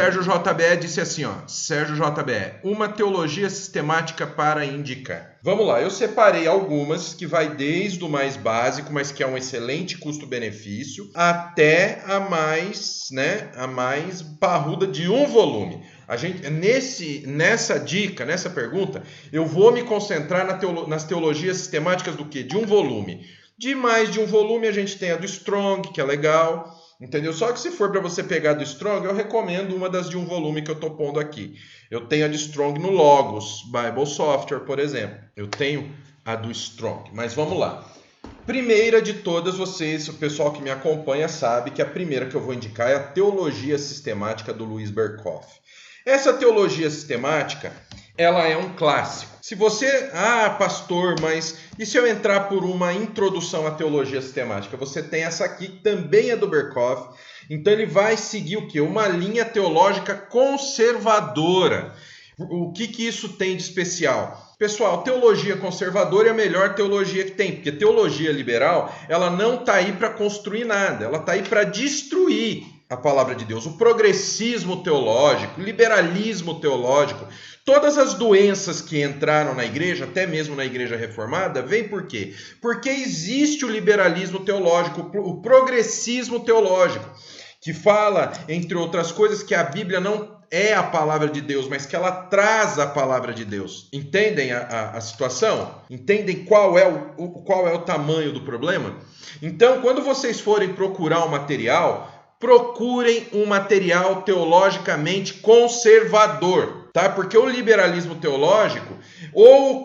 Sérgio JBE disse assim, ó. Sérgio JBE, uma teologia sistemática para indicar. Vamos lá, eu separei algumas que vai desde o mais básico, mas que é um excelente custo-benefício, até a mais parruda de um volume. A gente, nessa dica, nessa pergunta, eu vou me concentrar nas teologias sistemáticas do quê? De um volume. De mais de um volume, a gente tem a do Strong, que é legal, entendeu? Só que se for para você pegar do Strong, eu recomendo uma das de um volume que eu estou pondo aqui. Eu tenho a de Strong no Logos, Bible Software, por exemplo. Eu tenho a do Strong, mas vamos lá. Primeira de todas, vocês, o pessoal que me acompanha sabe que a primeira que eu vou indicar é a Teologia Sistemática do Louis Berkhof. Essa teologia sistemática, ela é um clássico. Se você, pastor, mas e se eu entrar por uma introdução à teologia sistemática? Você tem essa aqui, que também é do Berkhof. Então ele vai seguir o quê? Uma linha teológica conservadora. O que isso tem de especial? Pessoal, teologia conservadora é a melhor teologia que tem, porque teologia liberal, ela não está aí para construir nada, ela está aí para destruir a palavra de Deus. O progressismo teológico, o liberalismo teológico, todas as doenças que entraram na igreja, até mesmo na igreja reformada, vem por quê? Porque existe o liberalismo teológico, o progressismo teológico, que fala, entre outras coisas, que a Bíblia não é a palavra de Deus, mas que ela traz a palavra de Deus. Entendem a situação? Entendem qual é o tamanho do problema? Então, quando vocês forem procurar um material, procurem um material teologicamente conservador, tá? Porque o liberalismo teológico, ou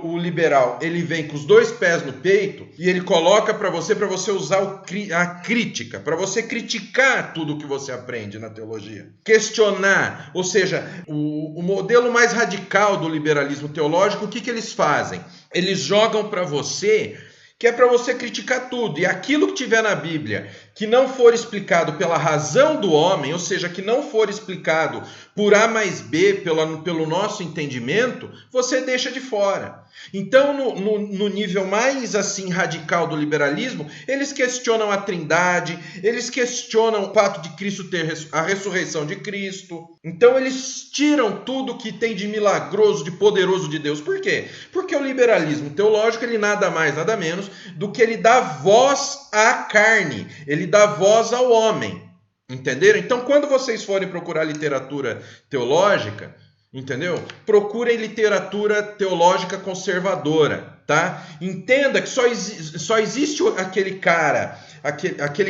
o liberal, ele vem com os dois pés no peito e ele coloca para você usar a crítica, para você criticar tudo que você aprende na teologia. Questionar, ou seja, o modelo mais radical do liberalismo teológico, o que eles fazem? Eles jogam para você que é para você criticar tudo. E aquilo que tiver na Bíblia que não for explicado pela razão do homem, ou seja, que não for explicado por A mais B, pelo nosso entendimento, você deixa de fora. Então, no nível mais assim radical do liberalismo, eles questionam a Trindade, eles questionam o fato de Cristo ter a ressurreição de Cristo. Então, eles tiram tudo que tem de milagroso, de poderoso de Deus. Por quê? Porque o liberalismo teológico, ele nada mais, nada menos do que ele dá voz à carne, ele dá voz ao homem. Entenderam? Então, quando vocês forem procurar literatura teológica, entendeu? Procurem literatura teológica conservadora, tá? Entenda que só existe aquele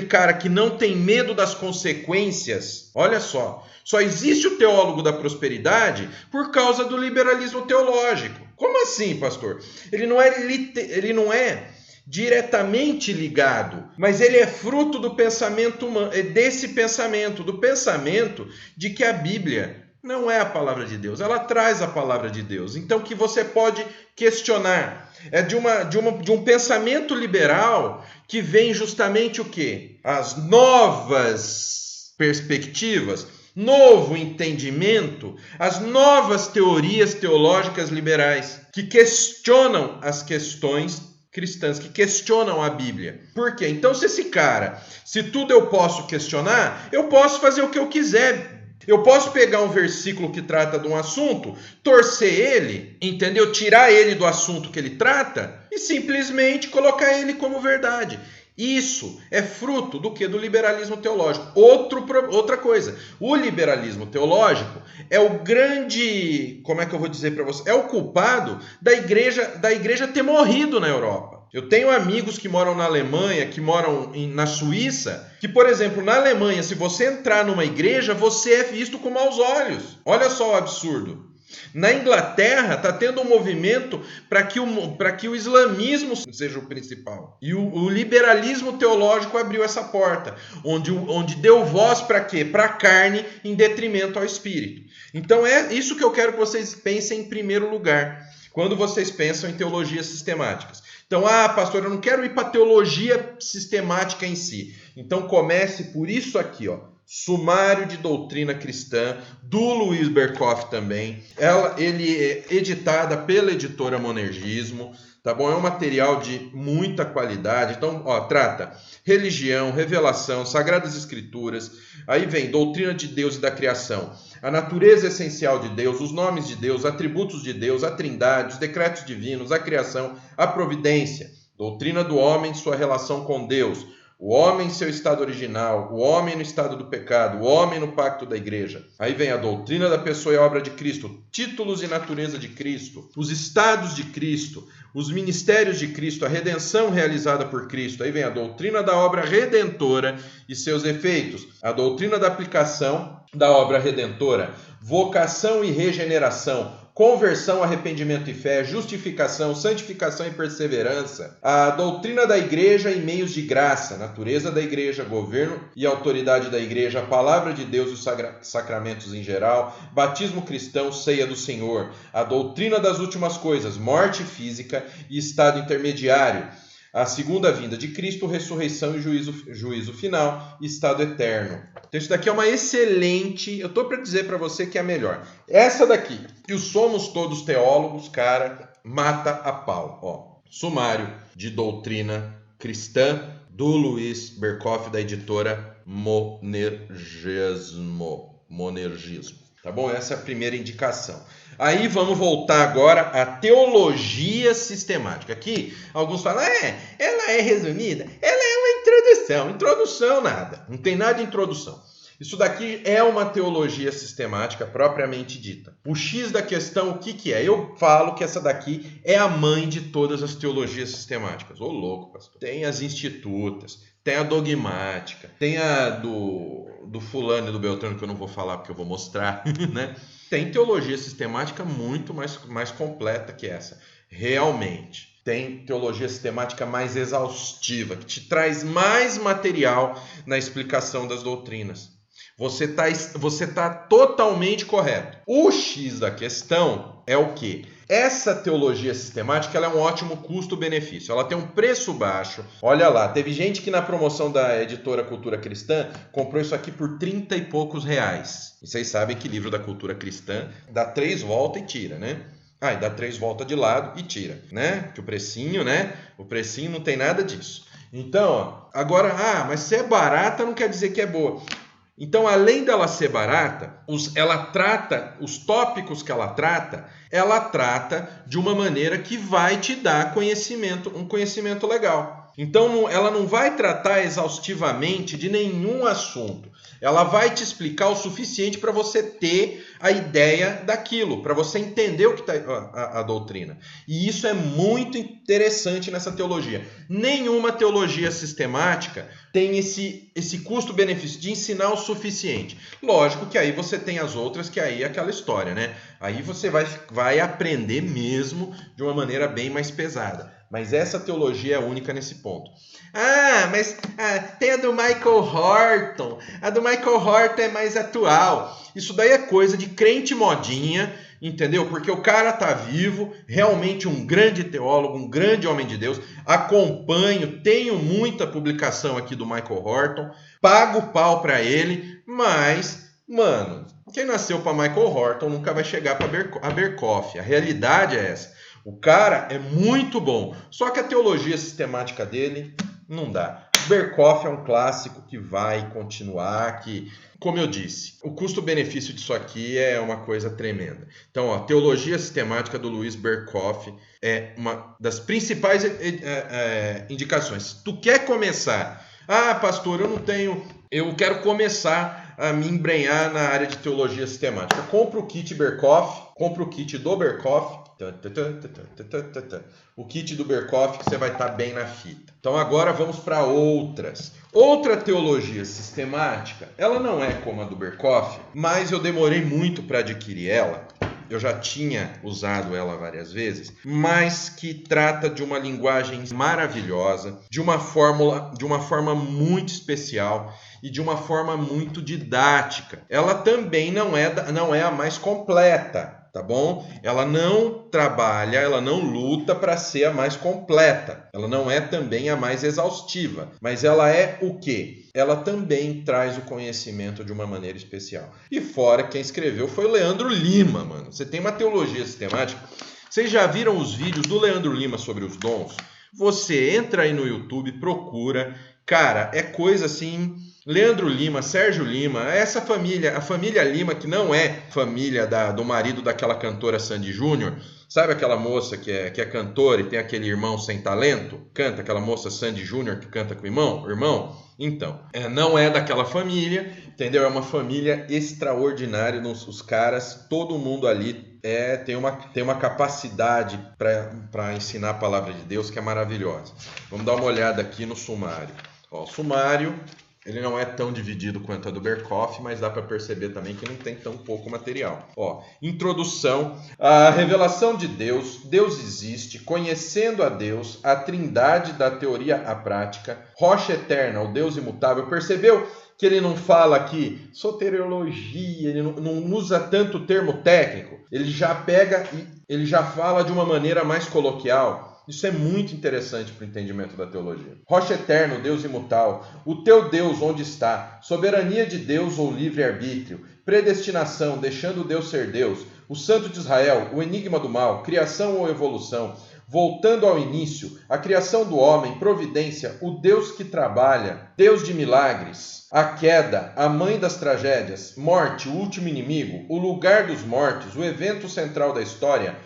cara que não tem medo das consequências. Olha só existe o teólogo da prosperidade por causa do liberalismo teológico. Como assim, pastor? Ele não é diretamente ligado, mas ele é fruto do pensamento humano, do pensamento de que a Bíblia não é a palavra de Deus, ela traz a palavra de Deus. Então, que você pode questionar. É de um pensamento liberal que vem justamente o quê? As novas perspectivas, novo entendimento, as novas teorias teológicas liberais, que questionam as questões cristãs, que questionam a Bíblia. Por quê? Então, se tudo eu posso questionar, eu posso fazer o que eu quiser. Eu posso pegar um versículo que trata de um assunto, torcer ele, entendeu? Tirar ele do assunto que ele trata e simplesmente colocar ele como verdade. Isso é fruto do quê? Do liberalismo teológico. Outra coisa, o liberalismo teológico é o grande, como é que eu vou dizer para você? É o culpado da igreja ter morrido na Europa. Eu tenho amigos que moram na Alemanha, que moram na Suíça, que, por exemplo, na Alemanha, se você entrar numa igreja, você é visto com maus olhos. Olha só o absurdo. Na Inglaterra está tendo um movimento para que o islamismo seja o principal. E o liberalismo teológico abriu essa porta, onde deu voz para quê? Para a carne em detrimento ao espírito. Então é isso que eu quero que vocês pensem em primeiro lugar, quando vocês pensam em teologias sistemáticas. Então, pastor, eu não quero ir para a teologia sistemática em si. Então comece por isso aqui, ó. Sumário de Doutrina Cristã, do Luiz Berkoff também. Ele é editada pela editora Monergismo, tá bom? É um material de muita qualidade. Então, trata religião, revelação, sagradas escrituras. Aí vem doutrina de Deus e da criação, a natureza essencial de Deus, os nomes de Deus, atributos de Deus, a trindade, os decretos divinos, a criação, a providência, doutrina do homem, sua relação com Deus, o homem em seu estado original, o homem no estado do pecado, o homem no pacto da igreja. Aí vem a doutrina da pessoa e a obra de Cristo, títulos e natureza de Cristo, os estados de Cristo, os ministérios de Cristo, a redenção realizada por Cristo. Aí vem a doutrina da obra redentora e seus efeitos, a doutrina da aplicação da obra redentora, vocação e regeneração, conversão, arrependimento e fé, justificação, santificação e perseverança, a doutrina da igreja e meios de graça, natureza da igreja, governo e autoridade da igreja, a palavra de Deus e os sacramentos em geral, batismo cristão, ceia do Senhor, a doutrina das últimas coisas, morte física e estado intermediário, a segunda vinda de Cristo, ressurreição e juízo final e estado eterno. Então isso daqui é uma excelente, eu estou para dizer para você que é a melhor. Essa daqui, e o Somos Todos Teólogos, cara, mata a pau. Sumário de Doutrina Cristã, do Luiz Berkoff, da editora Monergismo. Tá bom? Essa é a primeira indicação. Aí vamos voltar agora à teologia sistemática. Aqui, alguns falam, ela é resumida, ela é uma introdução. Introdução nada, não tem nada de introdução. Isso daqui é uma teologia sistemática propriamente dita. O X da questão, o que é? Eu falo que essa daqui é a mãe de todas as teologias sistemáticas. Ô louco, pastor. Tem as institutas, tem a dogmática, tem a do fulano e do Beltrano, que eu não vou falar porque eu vou mostrar, né? Tem teologia sistemática muito mais completa que essa. Tá tem teologia sistemática mais exaustiva, que te traz mais material na explicação das doutrinas. Você tá totalmente correto. O X da questão é o quê? Essa teologia sistemática ela é um ótimo custo-benefício. Ela tem um preço baixo. Olha lá, teve gente que na promoção da editora Cultura Cristã comprou isso aqui por 30 e poucos reais. E vocês sabem que livro da Cultura Cristã dá 3 voltas e tira, né? E dá 3 voltas de lado e tira, né? Que o precinho, né? O precinho não tem nada disso. Então, agora, mas se é barata não quer dizer que é boa. Então, além dela ser barata, ela trata, os tópicos que ela trata de uma maneira que vai te dar conhecimento, um conhecimento legal. Então, ela não vai tratar exaustivamente de nenhum assunto. Ela vai te explicar o suficiente para você ter a ideia daquilo, para você entender o que está a doutrina. E isso é muito interessante nessa teologia. Nenhuma teologia sistemática tem esse custo-benefício de ensinar o suficiente. Lógico que aí você tem as outras, que aí é aquela história, né? Aí você vai aprender mesmo de uma maneira bem mais pesada. Mas essa teologia é única nesse ponto. Mas tem a do Michael Horton. A do Michael Horton é mais atual. Isso daí é coisa de crente modinha, entendeu? Porque o cara tá vivo, realmente um grande teólogo, um grande homem de Deus. Acompanho, tenho muita publicação aqui do Michael Horton. Pago pau pra ele, mas, mano, quem nasceu para Michael Horton nunca vai chegar para Berkoff. A realidade é essa. O cara é muito bom, só que a teologia sistemática dele não dá. Berkoff é um clássico que vai continuar, que, como eu disse, o custo-benefício disso aqui é uma coisa tremenda. Então, a teologia sistemática do Luiz Berkoff é uma das principais indicações. Tu quer começar? Pastor, eu quero começar a me embrenhar na área de teologia sistemática. Compra o kit Berkoff, compra o kit do Berkoff, o kit do Berkoff, que você vai estar bem na fita. Então agora vamos para outras. Outra teologia sistemática, ela não é como a do Berkoff, mas eu demorei muito para adquirir ela. Eu já tinha usado ela várias vezes, mas que trata de uma linguagem maravilhosa, de uma forma muito especial e de uma forma muito didática. Ela também não é a mais completa, tá bom? Ela não trabalha, ela não luta para ser a mais completa. Ela não é também a mais exaustiva, mas ela é o quê? Ela também traz o conhecimento de uma maneira especial. E fora, quem escreveu foi o Leandro Lima, mano. Você tem uma teologia sistemática. Vocês já viram os vídeos do Leandro Lima sobre os dons? Você entra aí no YouTube, procura. Cara, é coisa assim... Leandro Lima, Sérgio Lima, essa família, a família Lima, que não é família do marido daquela cantora Sandy Júnior, sabe aquela moça que é cantora e tem aquele irmão sem talento? Canta, aquela moça Sandy Júnior que canta com o irmão? Então, não é daquela família, entendeu? É uma família extraordinária, os caras, todo mundo ali tem uma capacidade para ensinar a palavra de Deus que é maravilhosa. Vamos dar uma olhada aqui no sumário. Ó, o sumário... Ele não é tão dividido quanto a do Berkoff, mas dá para perceber também que não tem tão pouco material. Ó, introdução, a revelação de Deus, Deus existe, conhecendo a Deus, a trindade da teoria à prática, rocha eterna, o Deus imutável. Percebeu que ele não fala aqui soteriologia, ele não usa tanto termo técnico, ele já pega e ele já fala de uma maneira mais coloquial. Isso é muito interessante para o entendimento da teologia. Rocha eterno, Deus imutável, o teu Deus onde está? Soberania de Deus ou livre-arbítrio? Predestinação, deixando Deus ser Deus? O Santo de Israel, o enigma do mal, criação ou evolução? Voltando ao início, a criação do homem, providência, o Deus que trabalha, Deus de milagres, a queda, a mãe das tragédias, morte, o último inimigo, o lugar dos mortos, o evento central da história,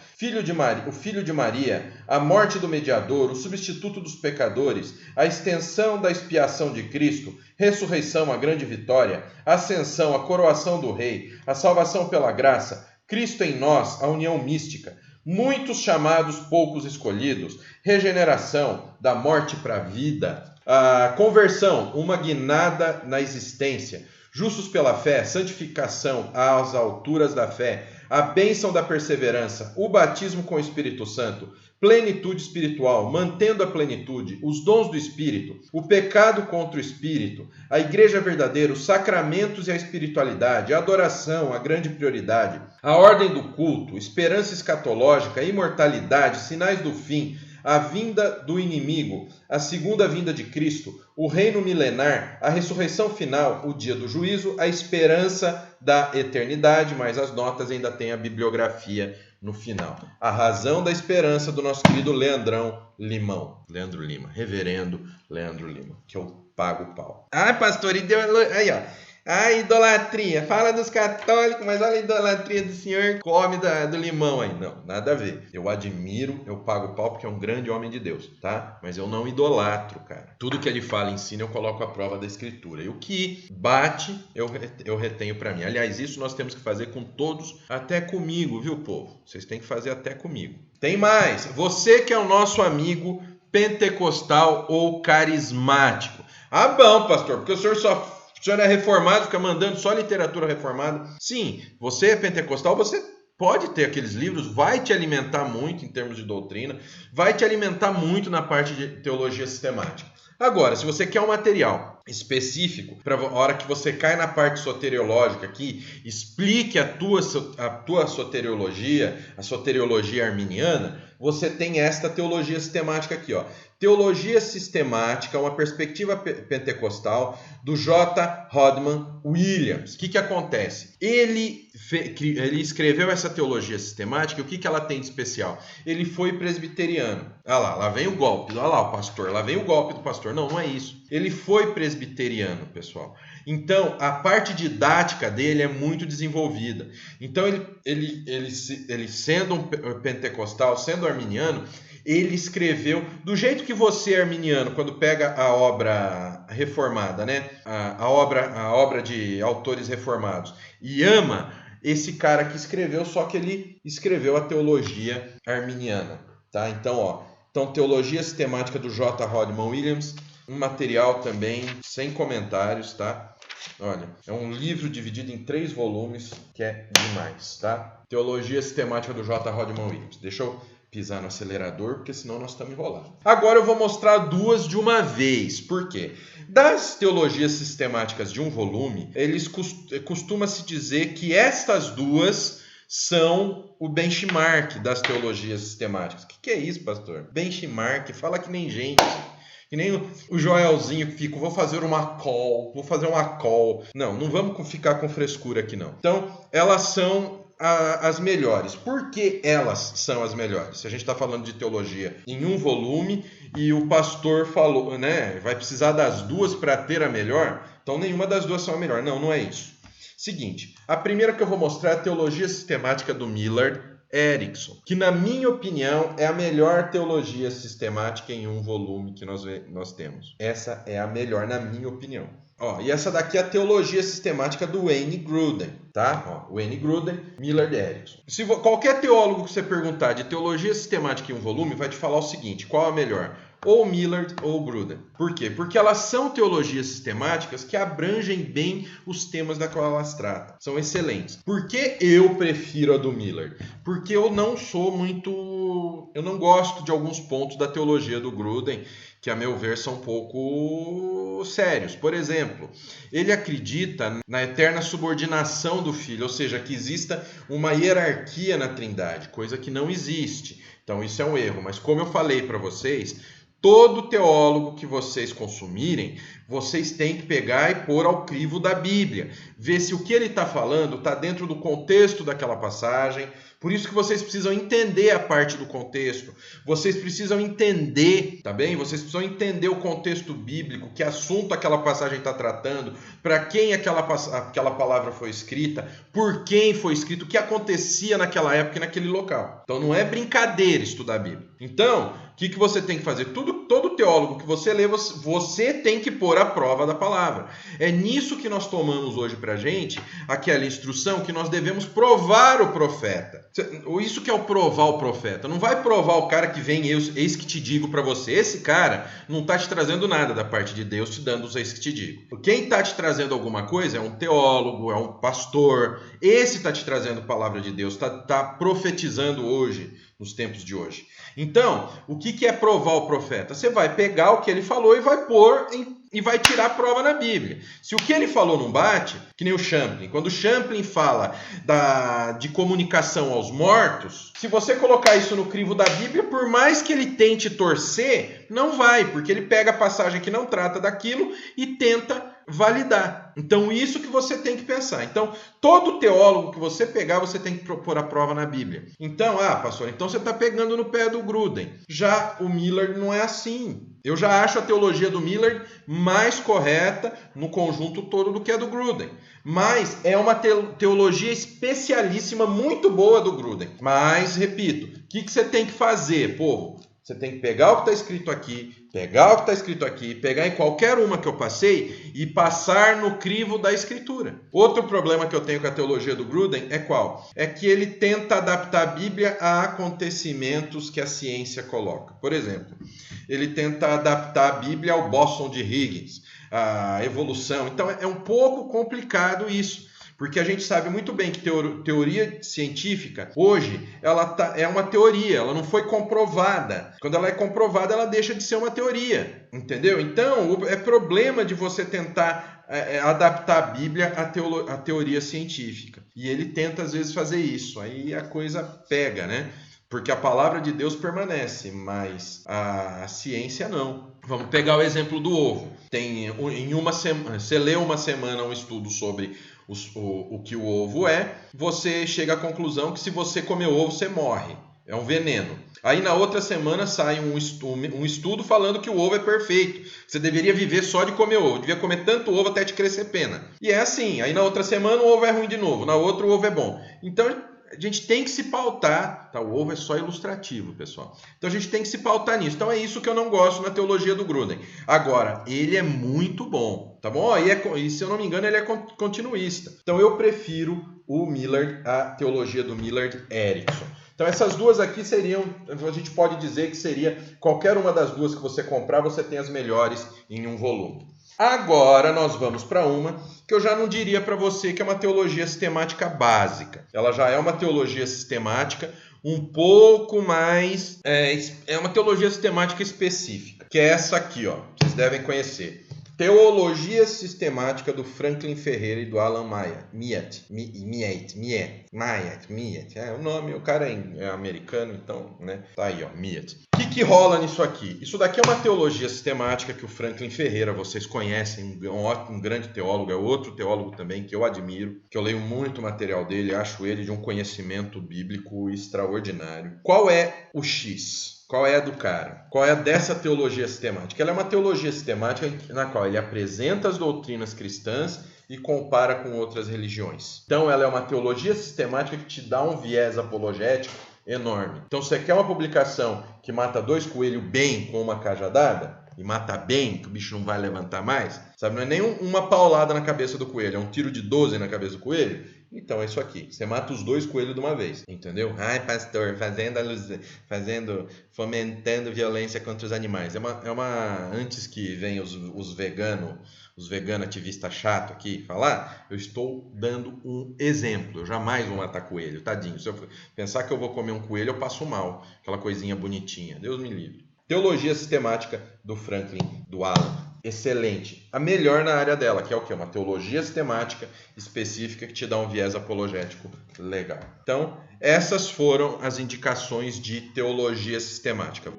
o filho de Maria, a morte do mediador, o substituto dos pecadores, a extensão da expiação de Cristo, ressurreição, a grande vitória, ascensão, a coroação do rei, a salvação pela graça, Cristo em nós, a união mística, muitos chamados, poucos escolhidos, regeneração, da morte para a vida, a conversão, uma guinada na existência, justos pela fé, santificação às alturas da fé, a bênção da perseverança, o batismo com o Espírito Santo, plenitude espiritual, mantendo a plenitude, os dons do Espírito, o pecado contra o Espírito, a igreja verdadeira, os sacramentos e a espiritualidade, a adoração, a grande prioridade, a ordem do culto, esperança escatológica, a imortalidade, sinais do fim, a vinda do inimigo, a segunda vinda de Cristo, o reino milenar, a ressurreição final, o dia do juízo, a esperança da eternidade, mas as notas ainda tem a bibliografia no final. A razão da esperança do nosso querido Leandro Lima, reverendo Leandro Lima, que eu pago o pau. Ah, pastor, aí ó. A idolatria, fala dos católicos, mas olha a idolatria do senhor, come do limão aí. Não, nada a ver. Eu admiro, eu pago o pau porque é um grande homem de Deus, tá? Mas eu não idolatro, cara. Tudo que ele fala e ensina, eu coloco à prova da escritura. E o que bate, eu retenho pra mim. Aliás, isso nós temos que fazer com todos, até comigo, viu, povo? Vocês têm que fazer até comigo. Tem mais. Você que é o nosso amigo pentecostal ou carismático. Ah, bom, pastor, porque o senhor é reformado, fica mandando só literatura reformada. Sim, você é pentecostal, você pode ter aqueles livros, vai te alimentar muito em termos de doutrina, vai te alimentar muito na parte de teologia sistemática. Agora, se você quer um material específico, para a hora que você cai na parte soteriológica aqui, explique a tua soteriologia, a soteriologia arminiana, você tem esta teologia sistemática aqui, ó. Teologia sistemática, uma perspectiva pentecostal, do J. Hodman Williams. O que acontece? Ele escreveu essa teologia sistemática, e o que ela tem de especial? Ele foi presbiteriano. Ah lá vem o golpe. Olha lá o pastor, lá vem o golpe do pastor. Não é isso. Ele foi presbiteriano, pessoal. Então, a parte didática dele é muito desenvolvida. Então, ele sendo um pentecostal, sendo arminiano, ele escreveu, do jeito que você, arminiano, quando pega a obra reformada, né? A obra de autores reformados, e ama esse cara que escreveu, só que ele escreveu a teologia arminiana, tá? Então, teologia sistemática do J. Hodman Williams, um material também sem comentários, tá? Olha, é um livro dividido em 3 volumes, que é demais, tá? Teologia sistemática do J. Hodman Williams. Deixa eu pisar no acelerador, porque senão nós estamos enrolados. Agora eu vou mostrar 2 de uma vez. Por quê? Das teologias sistemáticas de um volume, costuma-se dizer que estas 2 são o benchmark das teologias sistemáticas. O que é isso, pastor? Benchmark, fala que nem gente. Que nem o Joelzinho que fica, vou fazer uma call. Não vamos ficar com frescura aqui não. Então, elas são as melhores. Por que elas são as melhores? Se a gente está falando de teologia em um volume e o pastor falou, né, vai precisar das duas para ter a melhor, então nenhuma das duas são a melhor. Não é isso. Seguinte, a primeira que eu vou mostrar é a teologia sistemática do Millard Erickson, que na minha opinião é a melhor teologia sistemática em um volume que nós temos. Essa é a melhor na minha opinião. E essa daqui é a teologia sistemática do Wayne Grudem, tá? Wayne Grudem, Millard Erickson. Se qualquer teólogo que você perguntar de teologia sistemática em um volume vai te falar o seguinte, qual a melhor? Ou Millard ou Grudem. Por quê? Porque elas são teologias sistemáticas que abrangem bem os temas da qual elas tratam. São excelentes. Por que eu prefiro a do Millard? Porque eu não gosto de alguns pontos da teologia do Grudem, que a meu ver são um pouco sérios. Por exemplo, ele acredita na eterna subordinação do Filho, ou seja, que exista uma hierarquia na Trindade, coisa que não existe. Então isso é um erro, mas como eu falei para vocês, todo teólogo que vocês consumirem, vocês têm que pegar e pôr ao crivo da Bíblia. Ver se o que ele está falando está dentro do contexto daquela passagem. Por isso que vocês precisam entender a parte do contexto. Vocês precisam entender, tá bem? Vocês precisam entender o contexto bíblico, que assunto aquela passagem está tratando, para quem aquela palavra foi escrita, por quem foi escrito, o que acontecia naquela época e naquele local. Então não é brincadeira estudar a Bíblia. Então, o que você tem que fazer? Todo teólogo que você lê, você tem que pôr à prova da palavra. É nisso que nós tomamos hoje para a gente, aquela instrução que nós devemos provar o profeta. Isso que é o provar o profeta. Não vai provar o cara que vem, eis que te digo para você. Esse cara não está te trazendo nada da parte de Deus, te dando os eis que te digo. Quem está te trazendo alguma coisa é um teólogo, é um pastor. Esse está te trazendo palavra de Deus, está profetizando hoje, nos tempos de hoje. Então, o que é provar o profeta? Você vai pegar o que ele falou e vai pôr e vai tirar a prova na Bíblia. Se o que ele falou não bate, que nem o Champlin. Quando o Champlin fala de comunicação aos mortos, se você colocar isso no crivo da Bíblia, por mais que ele tente torcer, não vai, porque ele pega a passagem que não trata daquilo e tenta validar. Então, isso que você tem que pensar. Então, todo teólogo que você pegar, você tem que pôr a prova na Bíblia. Então, pastor, então você está pegando no pé do Grudem. Já o Millard não é assim. Eu já acho a teologia do Millard mais correta no conjunto todo do que a do Grudem. Mas é uma teologia especialíssima, muito boa do Grudem. Mas, repito, o que você tem que fazer, povo? Você tem que pegar o que está escrito aqui, pegar em qualquer uma que eu passei e passar no crivo da Escritura. Outro problema que eu tenho com a teologia do Grudem é qual? É que ele tenta adaptar a Bíblia a acontecimentos que a ciência coloca. Por exemplo, ele tenta adaptar a Bíblia ao bóson de Higgs, a evolução. Então é um pouco complicado isso. Porque a gente sabe muito bem que teoria científica, hoje, é uma teoria, ela não foi comprovada. Quando ela é comprovada, ela deixa de ser uma teoria, entendeu? Então, é problema de você tentar adaptar a Bíblia à teoria científica. E ele tenta, às vezes, fazer isso. Aí a coisa pega, né? Porque a palavra de Deus permanece, mas a ciência não. Vamos pegar o exemplo do ovo. Em uma semana, você lê uma semana um estudo sobre o que o ovo é, você chega à conclusão que se você comer ovo, você morre. É um veneno. Aí na outra semana sai um estudo falando que o ovo é perfeito. Você deveria viver só de comer ovo. Devia comer tanto ovo até te crescer pena. E é assim. Aí na outra semana o ovo é ruim de novo. Na outra o ovo é bom. Então a gente tem que se pautar. Tá? O ovo é só ilustrativo, pessoal. Então a gente tem que se pautar nisso. Então é isso que eu não gosto na teologia do Grudem. Agora, ele é muito bom. Tá bom? E se eu não me engano, ele é continuista. Então eu prefiro o Millard, a teologia do Millard Erickson. Então essas duas aqui seriam, a gente pode dizer que seria qualquer uma das duas que você comprar, você tem as melhores em um volume. Agora nós vamos para uma que eu já não diria para você que é uma teologia sistemática básica. Ela já é uma teologia sistemática um pouco mais... É uma teologia sistemática específica, que é essa aqui, ó. Vocês devem conhecer. Teologia Sistemática do Franklin Ferreira e do Alan Myatt. O nome, o cara é americano, então, né? Tá aí, ó, Myatt. O que rola nisso aqui? Isso daqui é uma teologia sistemática que o Franklin Ferreira, vocês conhecem, um grande teólogo, é outro teólogo também que eu admiro, que eu leio muito material dele, acho ele de um conhecimento bíblico extraordinário. Qual é o X? Qual é a do cara? Qual é a dessa teologia sistemática? Ela é uma teologia sistemática na qual ele apresenta as doutrinas cristãs e compara com outras religiões. Então, ela é uma teologia sistemática que te dá um viés apologético enorme. Então, você quer uma publicação que mata 2 coelhos bem com uma cajadada? E mata bem, que o bicho não vai levantar mais? Sabe, não é nem uma paulada na cabeça do coelho, é um tiro de 12 na cabeça do coelho? Então é isso aqui, você mata os 2 coelhos de uma vez, entendeu? Ai, pastor, fomentando violência contra os animais. Antes que venham os veganos ativistas chato aqui falar, eu estou dando um exemplo. Eu jamais vou matar coelho, tadinho. Se eu pensar que eu vou comer um coelho, eu passo mal. Aquela coisinha bonitinha, Deus me livre. Teologia Sistemática do Franklin, do Alan. Excelente. A melhor na área dela, que é o quê? Uma teologia sistemática específica que te dá um viés apologético legal. Então, essas foram as indicações de teologia sistemática.